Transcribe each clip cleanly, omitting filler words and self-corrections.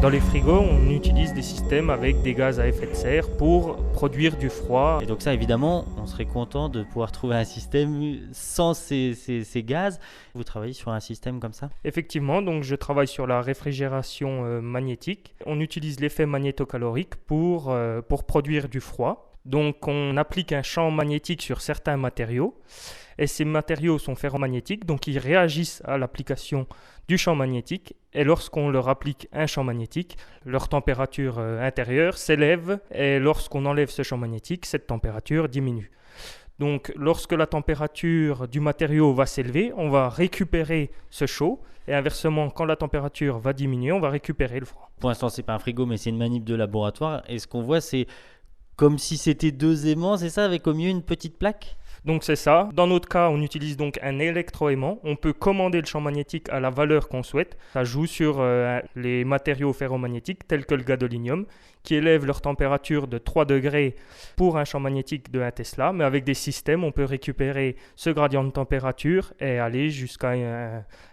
Dans les frigos, on utilise des systèmes avec des gaz à effet de serre pour produire du froid. Et donc ça, évidemment, on serait content de pouvoir trouver un système sans ces gaz. Vous travaillez sur un système comme ça ? Effectivement, donc je travaille sur la réfrigération magnétique. On utilise l'effet magnétocalorique pour produire du froid. Donc on applique un champ magnétique sur certains matériaux et ces matériaux sont ferromagnétiques, donc ils réagissent à l'application du champ magnétique et lorsqu'on leur applique un champ magnétique, leur température intérieure s'élève et lorsqu'on enlève ce champ magnétique, cette température diminue. Donc lorsque la température du matériau va s'élever, on va récupérer ce chaud et inversement, quand la température va diminuer, on va récupérer le froid. Pour l'instant, c'est pas un frigo, mais c'est une manip de laboratoire. Et ce qu'on voit, c'est comme si c'était deux aimants, c'est ça, avec au milieu une petite plaque ? Donc c'est ça. Dans notre cas, on utilise donc un électroaimant. On peut commander le champ magnétique à la valeur qu'on souhaite. Ça joue sur les matériaux ferromagnétiques tels que le gadolinium qui élèvent leur température de 3 degrés pour un champ magnétique de 1 Tesla. Mais avec des systèmes, on peut récupérer ce gradient de température et aller jusqu'à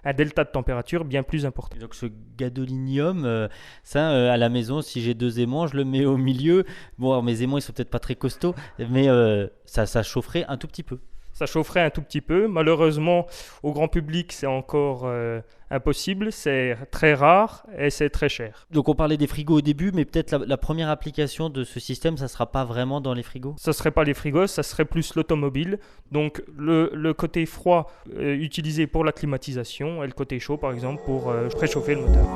un delta de température bien plus important. Et donc ce gadolinium, à la maison, si j'ai deux aimants, je le mets au milieu. Bon, alors, mes aimants, ils sont peut-être pas très costauds, mais ça chaufferait un tout petit peu. Ça chaufferait un tout petit peu. Malheureusement, au grand public, c'est encore impossible. C'est très rare et c'est très cher. Donc on parlait des frigos au début, mais peut-être la première application de ce système, ça ne sera pas vraiment dans les frigos ? Ça ne serait pas les frigos, ça serait plus l'automobile. Donc le côté froid utilisé pour la climatisation et le côté chaud, par exemple, pour préchauffer le moteur.